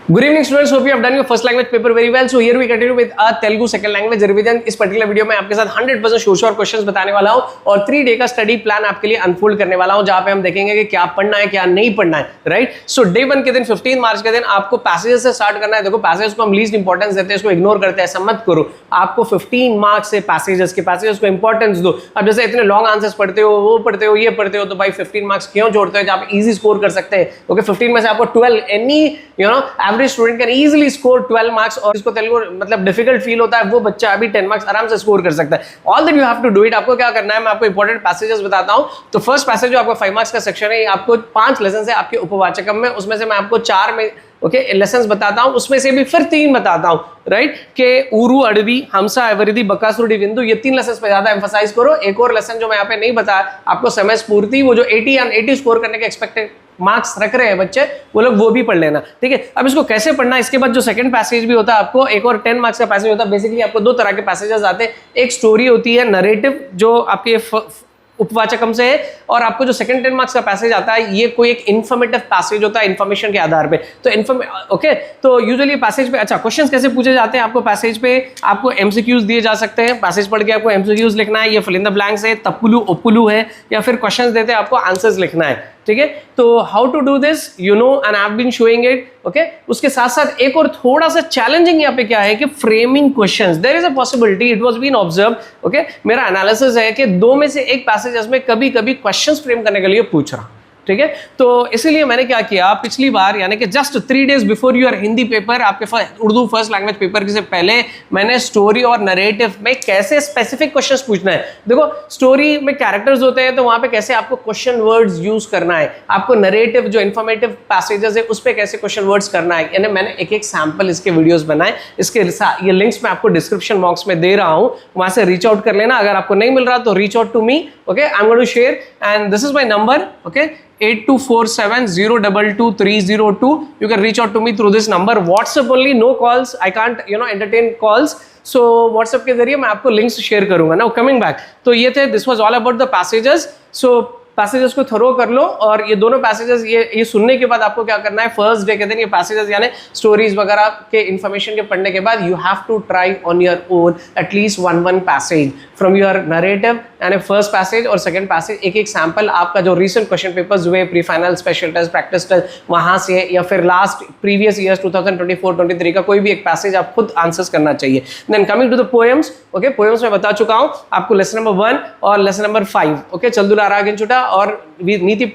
Good evening students, hope you have done your first language paper very well. So here we continue with our Telugu second language revision. इस particular video में आपके साथ 100% sure questions बताने वाला हूं और 3 day का study plan आपके लिए अनफोल्ड करने वाला हूं, जहां पे हम देखेंगे कि क्या पढ़ना है क्या नहीं पढ़ना है, राइट। सो डे 1 के दिन 15 मार्च के दिन आपको पैसेजेस से स्टार्ट करना है। देखो पैसेजेस को हम लीस्ट इंपॉर्टेंस देते हैं, इसको इग्नोर करते हैं, ऐसा मत करो। आपको 15 मार्क्स से पैसेजेस को इंपॉर्टेंस दो। अब जैसे इतने लॉन्ग आंसर्स पढ़ते हो, वो पढ़ते हो, ये पढ़ते हो, तो भाई 15 मार्क्स क्यों जोड़ते हो जहां पे इजी स्कोर कर सकते हैं। ओके 15 में से आपको 12 any average student can easily score 12 marks, और इसको तेलुगु मतलब डिफिकल्ट फील होता है वो बच्चा अभी 10 मार्क्स आराम से स्कोर कर सकता है। All that you have to do it. आपको क्या करना है, मैं आपको इंपॉर्टेंट पैसेजेस बताता हूं। तो फर्स्ट पैसेज जो आपका 5 मार्क्स का सेक्शन है, आपको 5 लेसन है आपके उपवाचकम में, उसमें से मैं आपको 4 में लेसन्स बताता हूं, उसमें से भी फिर 3 बताता हूं, राइट। के उरु अडवी हमसा अवरिधि बकासुर बिंदु, ये 3 लेसन पे ज्यादा एम्फसाइज करो। एक और लेसन जो मैं यहाँ पे नहीं बताया आपको, समय स्फूर्ति, वो जो 80 स्कोर करने के एक्सपेक्टेड मार्क्स रख रहे हैं बच्चे, वो लोग वो भी पढ़ लेना, ठीक है। अब इसको कैसे पढ़ना है, इसके बाद जो सेकंड पैसेज भी होता है आपको, एक और 10 मार्क्स का पैसेज होता है। बेसिकली आपको 2 तरह के पैसेजेस आते हैं, एक स्टोरी होती है नरेटिव जो आपके उपवाचकम से है, और आपको जो सेकंड 10 मार्क्स का पैसेज आता है ये कोई एक इन्फॉर्मेटिव पैसेज होता है इन्फॉर्मेशन के आधार पे। तो ओके, तो यूजुअली पैसेज पे अच्छा क्वेश्चंस कैसे पूछे जाते हैं आपको पैसेज पे, आपको एमसीक्यूज दिए जा सकते हैं। पैसेज पढ़ के आपको एमसीक्यूज लिखना है, ये फिल इन द ब्लैंक्स है, तपुलु ओपुलु है, या फिर क्वेश्चंस देते हैं आपको आंसर्स लिखना है, ठीक है। तो how to do this you know and I have been showing it, okay. उसके साथ साथ एक और थोड़ा सा चैलेंजिंग यहाँ पे क्या है कि framing questions, there is a possibility, it was been observe, okay. मेरा एनालिसिस है कि 2 में से एक पैसेजेस में कभी कभी क्वेश्चंस फ्रेम करने के लिए पूछ रहा हूं, ठीक है। तो इसीलिए मैंने क्या किया, पिछली बार यानी कि just 3 days before your Hindi paper, आपके उर्दू फर्स्ट लैंग्वेज पेपर से पहले मैंने स्टोरी और नरेटिव में कैसे स्पेसिफिक क्वेश्चंस पूछना है। देखो स्टोरी में कैरेक्टर्स होते हैं, तो वहां पे कैसे आपको क्वेश्चन वर्ड्स यूज करना है, आपको नरेटिव जो इंफॉर्मेटिव पैसेजेस है उस पे कैसे क्वेश्चन वर्ड्स करना है। यानी मैंने एक सैंपल इसके वीडियोस बनाए, इसके ये लिंक्स मैं आपको डिस्क्रिप्शन बॉक्स में दे रहा हूं, वहां से रीच आउट कर लेना। अगर आपको नहीं मिल रहा तो reach out to me, okay. I am going to share and this is my number, okay, 8247022302. You can reach out to me through this number. WhatsApp only, no calls. I can't entertain calls. So WhatsApp के जरिए मैं आपको links share करूंगा। Now coming back, तो ये थे, this was all about the passages. So passages को thorough कर लो, और ये दोनों पैसेजेस ये सुनने के बाद आपको क्या करना है, फर्स्ट डे के दिन ये पैसेजेस यानी स्टोरीज वगैरह के इन्फॉर्मेशन के पढ़ने के बाद you have to try on your own at least one passage from your narrative, यानी फर्स्ट पैसेज और सेकंड पैसेज, एक सैंपल आपका जो रिसेंट क्वेश्चन पेपर्स हुए, pre final, special test, practice test, वहां से, या फिर लास्ट प्रीवियस ईयर्स 2024-23 का कोई भी एक पैसेज आप खुद आंसर्स करना चाहिए। Then coming to the poems, okay. Poems में बता चुका हूं आपको लेसन नंबर 1 और लेसन नंबर 5, ओके। चलदुला रागिंचुटा और नीति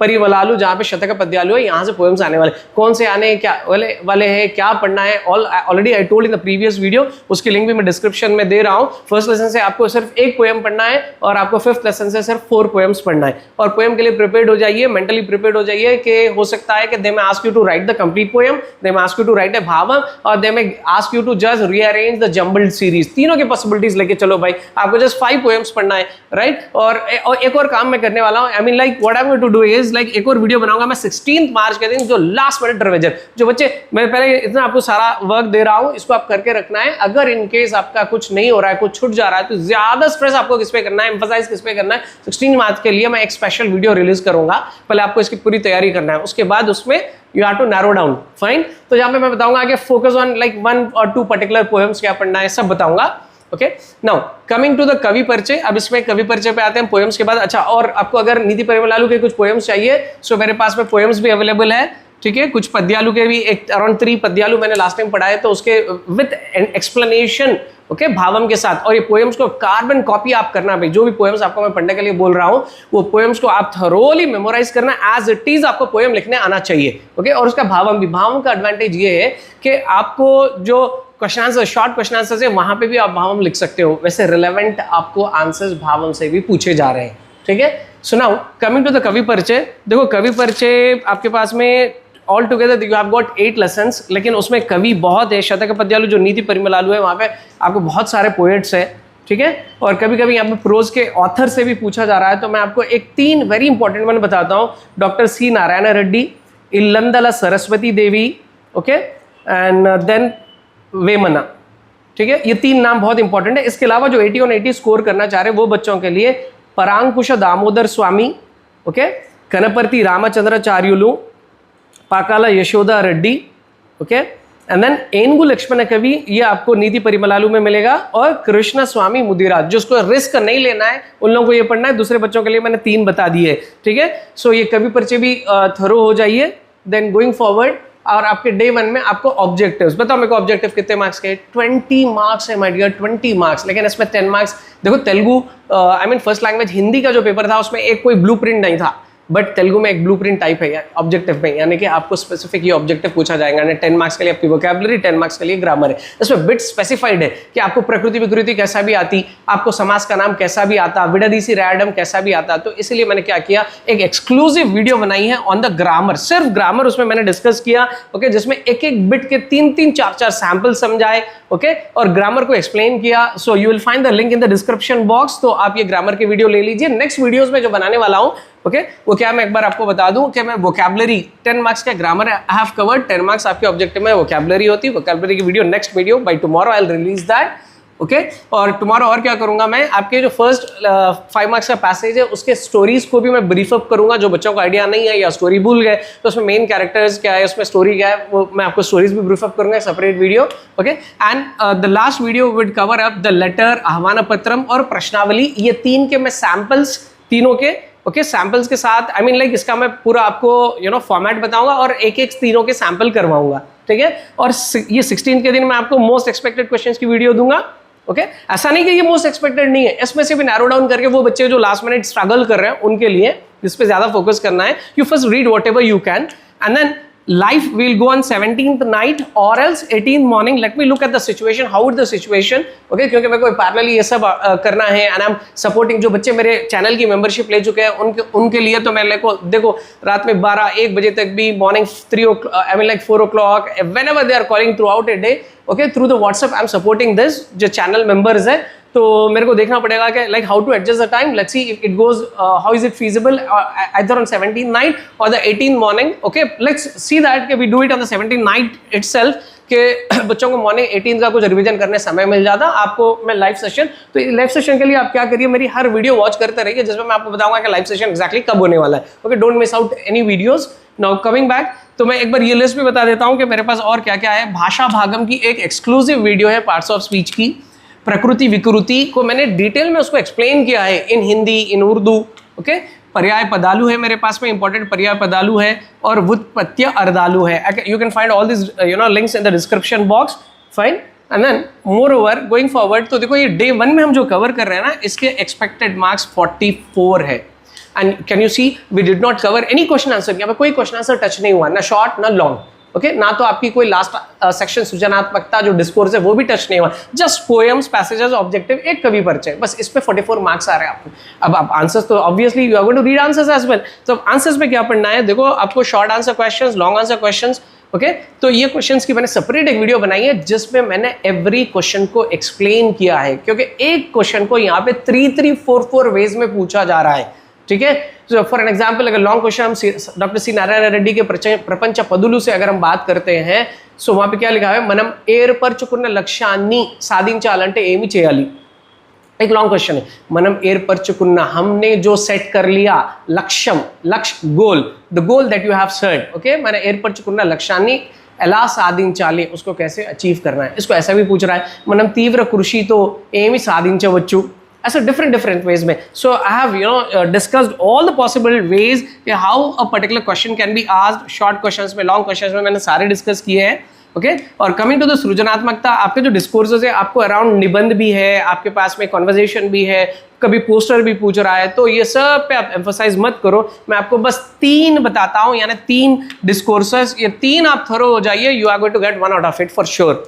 परिवलालु, जहां पे शतक पद्यालु है, यहां से पोएम्स आने वाले, कौन से आने क्या वाले हैं, क्या पढ़ना है, already I told in the previous video, उसकी लिंक भी मैं डिस्क्रिप्शन में दे रहा हूं। फर्स्ट लेसन से आपको सिर्फ 1 पोएम पढ़ना है, और आपको 5th लेसन से सिर्फ 4 पोएम्स पढ़ना है। और पोएम के लिए प्रिपेयर्ड हो जाइए, मेंटली प्रिपेयर्ड हो जाइए कि हो सकता है कि they may ask you to write the complete poem, they may ask you to write a भावम, और they may ask you to just rearrange the jumbled series. तीनों की पॉसिबिलिटीज लेके चलो भाई, आपको जस्ट 5 पोएम्स पढ़ना है, राइट। और एक और काम मैं करने वाला हूं, I mean like what I am going to do is like एक और वीडियो बनाऊंगा मैं 16 मार्च के दिन, जो लास्ट मिनट रिवीजन, जो बच्चे मैं पहले इतना आपको सारा वर्क दे रहा हूं, इसको आप करके रखना है। अगर इन केस आपका कुछ नहीं हो रहा है, कुछ छूट जा रहा है, तो ज्यादा स्ट्रेस आपको किस पे करना है, एम्फसाइज किस पे करना है, 16 मार्च के लिए मैं एक स्पेशल वीडियो रिलीज करूंगा। पहले आपको इसकी पूरी तैयारी करना है, उसके बाद उसमें you have to narrow down, fine. तो जहां पे मैं बताऊंगा कि फोकस ऑन लाइक 1 और 2 पर्टिकुलर पोएम्स क्या पढ़ना है, सब बताऊंगा, okay. Now coming to the कवि परिचय, अब इसमें कवि परिचय पे आते हैं पोएम्स के बाद। अच्छा, और आपको अगर नीति परिवलालु के कुछ पोएम्स चाहिए, सो मेरे पास में पोएम्स भी अवेलेबल है, ठीक है। कुछ पद्यालु के भी, एक अराउंड 3 पद्यालु मैंने लास्ट टाइम पढ़ाए, तो उसके विद एक्सप्लेनेशन, ओके, भावम के साथ। और ये पोएम्स को कार्बन कॉपी आप करना भाई, जो भी पोएम्स आपको मैं पढ़ने के लिए बोल रहा हूं, वो पोएम्स को आप थरोली मेमोराइज करना, एज इट इज आपको पोएम लिखने आना चाहिए, ओके। और उसका भावम भी, भावम का एडवांटेज ये है कि आपको जो question answer, short question answer है, वहां पे भी आप भावम लिख सकते हो। वैसे रिलेवेंट आपको आंसर्स भावम से भी पूछे जा रहे हैं, ठीक है। So now coming to the कवि परिचय, देखो कवि परिचय आपके पास में all together you have got 8 lessons, लेकिन उसमें कवि बहुत है। शतक पद्यालु जो नीति परिमलालु है, वहां पे आपको बहुत सारे पोएट्स है, ठीक है। और कभी कभी यहाँ पे प्रोज के ऑथर से भी पूछा जा रहा है, तो मैं आपको 3 वेरी इंपॉर्टेंट वन बताता हूँ। Doctor C Narayana Reddy, Illindala Saraswati Devi, okay, and then Vemana, ठीक है। ये 3 नाम बहुत इंपॉर्टेंट है। इसके अलावा जो 80 और 80 स्कोर करना चाह रहे हैं वो बच्चों के लिए Parankusha Damodar Swami, okay, Kanaparthi Ramachandracharyulu, Pakala Yashoda Reddy, okay. And then Enugu Lakshman Kavi, ये आपको नीति परिमलालू में मिलेगा, और कृष्ण स्वामी मुदिराज, जिसको रिस्क नहीं लेना है उन लोगों को ये पढ़ना है। दूसरे बच्चों के लिए मैंने 3 बता दिए, ठीक है। सो ये कवि परिचय भी थरो हो जाइए। देन गोइंग फॉरवर्ड, और आपके डे 1 में आपको ऑब्जेक्टिव्स, बताओ मेरे को ऑब्जेक्टिव कितने मार्क्स के? 20 मार्क्स है माय डियर, 20 मार्क्स। लेकिन इसमें 10 मार्क्स, देखो Telugu I mean first language Hindi का जो पेपर था उसमें एक कोई ब्लूप्रिंट नहीं था, बट तेलुगु में एक ब्लूप्रिंट टाइप है ऑब्जेक्टिव में, यानी कि आपको स्पेसिफिक ये ऑब्जेक्टिव पूछा जाएगा। 10 मार्क्स के लिए आपकी वोकैबुलरी, 10 मार्क्स के लिए ग्रामर है। इसमें बिट स्पेसिफाइड है कि आपको प्रकृति विकृति कैसा भी आती, आपको समास का नाम कैसा भी आता, विडदीसी रैडम कैसा भी आता। तो इसलिए मैंने क्या किया, एक एक्सक्लूसिव वीडियो बनाई है ऑन द ग्रामर, सिर्फ ग्रामर उसमें मैंने डिस्कस किया, ओके, जिसमें एक एक बिट के 3-3, 4-4 सैंपल समझाए, ओके, और ग्रामर को एक्सप्लेन किया। So you will find the link in the description box, तो आप ये ग्रामर की वीडियो ले लीजिए। नेक्स्ट वीडियोस में जो बनाने वाला हूं, ओके, वो क्या मैं एक बार आपको बता दूं कि मैं वोकैबुलरी 10 मार्क्स का grammar I have covered, 10 marks आपके ऑब्जेक्टिव में वोकैबुलरी होती है। वोकैबुलरी की video next video by tomorrow I will release that, okay. और टुमारो और क्या करूंगा मैं, आपके जो फर्स्ट 5 मार्क्स का पैसेज है उसके स्टोरीज को भी मैं ब्रीफ अप करूंगा। जो बच्चों को आइडिया नहीं है या स्टोरी भूल गए तो उसमें मेन कैरेक्टर्स क्या है, उसमें स्टोरी क्या है, वो मैं आपको स्टोरीज भी ब्रीफ अप करूंगा, separate video, okay. And the last video would cover up the letter, आह्वान पत्रम और प्रश्नावली। ये 3 के मैं सैंपल्स, तीनों के, ओके, सैंपल्स के साथ, आई मीन लाइक इसका मैं पूरा आपको फॉर्मेट बताऊंगा और एक तीनों के सैंपल करवाऊंगा, ठीक है। और ये 16 के दिन मैं आपको मोस्ट एक्सपेक्टेड क्वेश्चंस की वीडियो दूंगा, ओके। ऐसा नहीं कि ये मोस्ट एक्सपेक्टेड नहीं है, इसमें से भी नैरो डाउन करके वो बच्चे जो लास्ट मिनट स्ट्रगल कर रहे हैं उनके लिए इस पे ज्यादा फोकस करना है। You first read whatever you can, and then life will go on 17th night or else 18th morning. Let me look at the situation, how is the situation, okay, क्योंकि मेरे को parallelly ये सब करना है। And I am supporting, जो बच्चे मेरे चैनल की मेंबरशिप ले चुके हैं उनके लिए तो मैं देखो रात में 12-1 बजे तक भी, morning 3 o'clock, I mean like 4 o'clock, whenever they are calling throughout a day, okay, through the WhatsApp I am supporting this, जो चैनल मेंबर्स है। तो मेरे को देखना पड़ेगा कि like how to adjust the time, let's see if it goes, how is it feasible either on 17th night और the 18th morning, okay. Let's see that कि we do it on the 17th night itself, के बच्चों को morning 18th का कुछ revision करने समय मिल जाता आपको मैं लाइव सेशन। तो लाइव सेशन के लिए आप क्या करिए, मेरी हर वीडियो वॉच करते रहिए जिसमें मैं आपको बताऊंगा कि लाइव सेशन एक्जैक्टली कब होने वाला है, okay. Don't miss out any videos. Now coming back, तो मैं एक बार ये लिस्ट भी बता देता हूँ कि मेरे पास और क्या क्या है। भाषा भागम की एक एक्सक्लूसिव वीडियो है, पार्ट्स ऑफ स्पीच की। प्रकृति विकृति को मैंने डिटेल में उसको एक्सप्लेन किया है इन हिंदी, इन उर्दू, ओके। पर्याय पदालु है मेरे पास में, इंपॉर्टेंट पर्याय पदालु है, और व्युत्पत्ति अर्दालु है। You can find all this links in the description box, fine. And then moreover going forward, तो देखो ये डे 1 में हम जो कवर कर रहे हैं ना, इसके एक्सपेक्टेड मार्क्स 44 है। And can you see we did not cover any question answer, यहाँ पे कोई क्वेश्चन आंसर टच नहीं हुआ, ना शॉर्ट ना लॉन्ग, ओके। ना तो आपकी कोई लास्ट सेक्शन सृजनात्मकता जो डिस्कोर्स है वो भी टच नहीं हुआ, जस्ट पोएम्स, पैसेजेस, ऑब्जेक्टिव, एक कवि परिचय, बस इस पे 44 मार्क्स आ रहे हैं आपको। अब आप आंसर्स तो obviously you are going to read answers as well. तो आंसर्स में क्या पढ़ना है, देखो आपको short answer questions, long answer questions, okay. तो ये क्वेश्चंस की मैंने सेपरेट एक वीडियो बनाई है जिसमें मैंने एवरी क्वेश्चन को एक्सप्लेन किया है, क्योंकि एक क्वेश्चन को यहाँ पे 3-3-4-4 वेज में पूछा जा रहा है, ठीक है। तो फॉर एन एग्जाम्पल, अगर लॉन्ग क्वेश्चन हम डॉक्टर सी नारायण रेड्डी के प्रपंच पदुलु से अगर हम बात करते हैं, सो वहां पे क्या लिखा है, मनम ఏర్పరచుకున్న లక్ష్యాన్ని సాధించాలంటే ఏమి చేయాలి। एक लॉन्ग क्वेश्चन है, मनम ఏర్పరచుకున్న, हमने जो सेट कर लिया लक्ष्यम, लक्ष्य, goal, the goal that you have set, okay. मैंने ఏర్పరచుకున్న లక్ష్యాన్ని ఎలా సాధించాలి, उसको कैसे अचीव करना है। इसको ऐसा भी पूछ रहा है, మనం తీవ్ర కృషితో ఏమి సాధించవచ్చు, ऐसा डिफरेंट वेज में। So I have discussed all the possible ways how a particular question can be asked. Short questions में, लॉन्ग क्वेश्चंस में मैंने सारे डिस्कस किए हैं, ओके। और कमिंग टू द सृजनात्मकता, आपके जो डिस्कोर्सेस है, आपको अराउंड निबंध भी है, आपके पास में कॉन्वर्जेशन भी है, कभी पोस्टर भी पूछ रहा है, तो ये सब पे आप एम्फोसाइज मत करो। मैं आपको बस 3 बताता हूँ, यानी 3 डिस्कोर्सेस, ये 3 आप थरो हो जाइए, you are going to get 1 out of it for sure,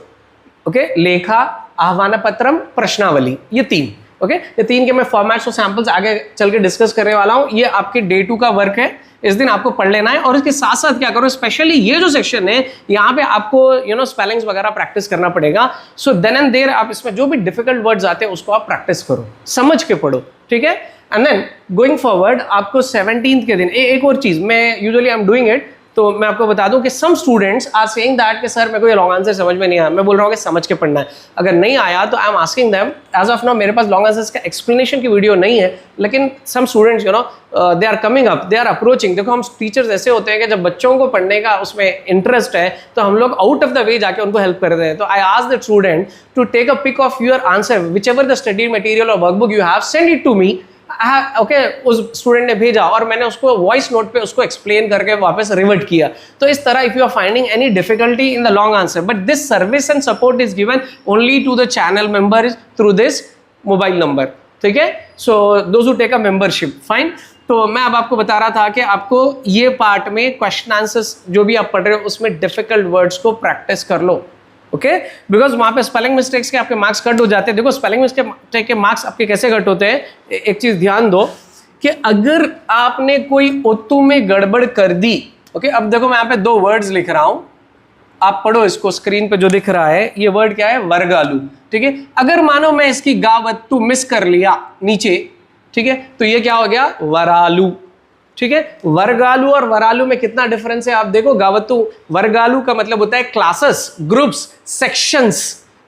okay. लेखा, आह्वान पत्रम, प्रश्नावली, ये 3, ओके। ये 3 के मैं फॉर्मेट्स और सैंपल्स आगे चल के डिस्कस करने वाला हूँ। ये आपके डे 2 का वर्क है, इस दिन आपको पढ़ लेना है। और इसके साथ साथ क्या करो, स्पेशली ये जो सेक्शन है यहाँ पे आपको स्पेलिंग्स वगैरह प्रैक्टिस करना पड़ेगा। सो देन एंड देयर आप इसमें जो भी डिफिकल्ट वर्ड्स आते हैं उसको आप प्रैक्टिस करो, समझ के पढ़ो, ठीक है। एंड देन गोइंग फॉरवर्ड आपको 17th के दिन एक और चीज, मैं usually I am doing it तो मैं आपको बता दूं कि some students are saying that कि सर मेरे को ये लॉन्ग आंसर समझ में नहीं आया। मैं बोल रहा हूँ कि समझ के पढ़ना है। अगर नहीं आया तो I am asking them, as of now मेरे पास लॉन्ग आंसर्स का एक्सप्लेनेशन की वीडियो नहीं है, लेकिन some students they are coming up, they are approaching. देखो हम टीचर्स ऐसे होते हैं कि जब बच्चों को पढ़ने का उसमें इंटरेस्ट है तो हम लोग आउट ऑफ द वे जाके उनको हेल्प करते हैं। तो I ask the student to take a pic of your answer, whichever the study material और workbook you have, send it to me. Okay, उस स्टूडेंट ने भेजा और मैंने उसको वॉइस नोट पे उसको एक्सप्लेन करके वापस रिवर्ट किया। तो इस तरह if you are finding any difficulty in the long answer, but this service and support is given only to the channel members through this mobile number, ठीक है। So those who take a membership, fine. तो मैं अब आपको बता रहा था कि आपको ये पार्ट में क्वेश्चन आंसर्स जो भी आप पढ़ रहे हो उसमें डिफिकल्ट वर्ड्स को प्रैक्टिस कर लो, ओके, बिकॉज वहां पे स्पेलिंग मिस्टेक्स के आपके मार्क्स कट हो जाते हैं। देखो स्पेलिंग मिस्टेक के मार्क्स आपके कैसे कट होते हैं, एक चीज ध्यान दो कि अगर आपने कोई ओत्तू में गड़बड़ कर दी, ओके, अब देखो मैं यहाँ पे 2 वर्ड्स लिख रहा हूं, आप पढ़ो इसको, स्क्रीन पे जो दिख रहा है ये वर्ड क्या है, वर्गालू, ठीक है। अगर मानो मैं इसकी गावत्तू मिस कर लिया नीचे, ठीक है, तो ये क्या हो गया, वरालू, ठीक है। वर्गालू और वरालू में कितना डिफरेंस है आप देखो। गावत्तू, वर्गालू का मतलब होता है क्लासेस, ग्रुप्स, सेक्शंस,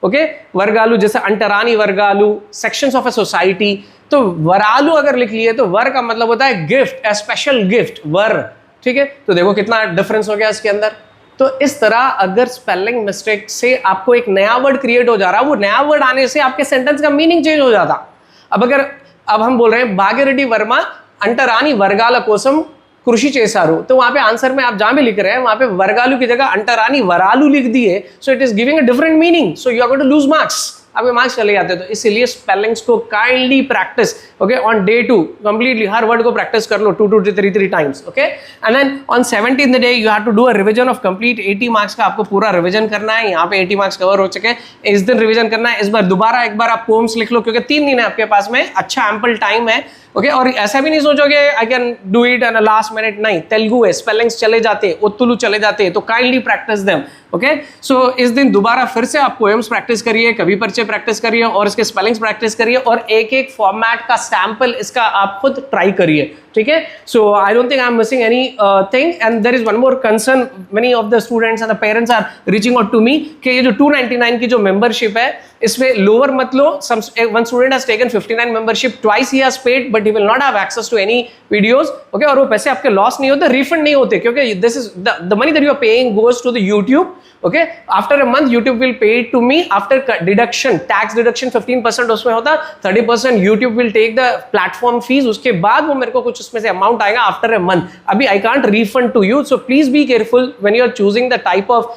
ओके। वर्गालू जैसे अंटरानी वर्गालू, सेक्शंस ऑफ अ सोसाइटी। तो वरालू अगर लिख लिए तो वर का मतलब होता है गिफ्ट, ए स्पेशल गिफ्ट, वर, ठीक है। तो देखो कितना डिफरेंस हो गया इसके अंदर। तो इस तरह अगर स्पेलिंग मिस्टेक से आपको एक नया वर्ड क्रिएट हो जा रहा है, वो नया वर्ड आने से आपके सेंटेंस का मीनिंग चेंज हो जाता। अब हम बोल रहे हैं भाग्यरेड्डी वर्मा अंटरानी वर्गाला कोसम कृषि चेसारू, तो वहां पे आंसर में आप जहां भी लिख रहे हैं वहां पे वर्गालू की जगह अंटरानी वरालू लिख दिए, so it is giving a different meaning, so you are going to lose marks, आपके मार्क्स चले जाते हैं। तो इसीलिए स्पेलिंग्स को kindly practice, okay, on day 2 completely हर वर्ड को प्रैक्टिस कर लो 2 to 3 times, okay. And then on 17th day you have to do a revision of complete 80 marks का, आपको पूरा रिवीजन करना है। यहाँ पे 80 मार्क्स कवर हो चुके हैं, इस दिन रिवीजन करना है। इस बार दोबारा एक बार आप पोम्स लिख लो, क्योंकि 3 दिन है आपके पास में, अच्छा एम्पल टाइम है, ओके। और ऐसा भी नहीं सोचोगे I can do it an last minute, नहीं, तेलुगु है, स्पेलिंग्स चले जाते, ओत्तुलू चले जाते, तो काइंडली प्रैक्टिस देम, ओके। सो इस दिन दोबारा फिर से आप पोएम्स प्रैक्टिस करिए, कवि परिचय प्रैक्टिस करिए और इसके स्पेलिंग्स प्रैक्टिस करिए, और एक फॉर्मेट का सैंपल इसका आप खुद ट्राई करिए, ठीक है। So I don't think I am missing anything. And there is one more concern, many of the students and the parents are reaching out to me कि ये जो 299 की जो मेंबरशिप है इसमें लोअर मत लो। One student has taken 59 membership, twice he has paid but he will not have access to any videos, okay. और वो पैसे आपके लॉस नहीं होते, रिफंड नहीं होते, क्योंकि this is the money that you are paying goes to the YouTube, okay, after a month YouTube will pay it to me after deduction, tax deduction 15% उसमें होता, 30% YouTube will take the platform fees, उसके बाद वो मेरे को कुछ उसमें से अमाउंट आएगा after a month। अभी I can't refund to you, so please be careful when you are choosing the type of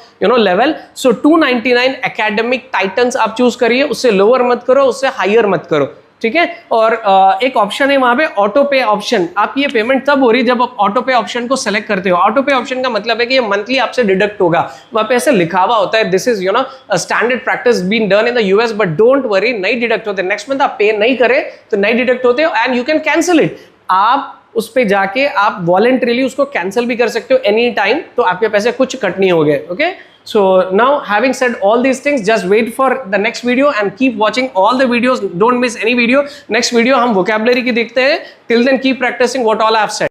level। so 299 academic titans आप चूज करिए, उससे लोअर मत करो, उससे हायर मत करो, ठीक है। और एक ऑप्शन है वहां पे ऑटो पे ऑप्शन, आप ये पेमेंट तब हो रही जब आप ऑटो पे ऑप्शन को सेलेक्ट करते हो। ऑटो पे ऑप्शन का मतलब है कि ये मंथली आपसे डिडक्ट होगा, वहां पे ऐसे लिखा हुआ होता है this is standard practice been done in the US, but don't worry, नहीं डिडक्ट होते। नेक्स्ट मंथ आप पे नहीं करें तो नहीं डिडक्ट होते हो, and you can cancel it. आप उस पे जाके आप वॉलंटरीली उसको कैंसिल भी कर सकते हो एनी टाइम, तो आपके पैसे कुछ कट नहीं हो गए, okay. So now having said all these things, just wait for the next video and keep watching all the videos, don't miss any video। Next video हम vocabulary की देखते हैं, till then keep practicing what all I have said।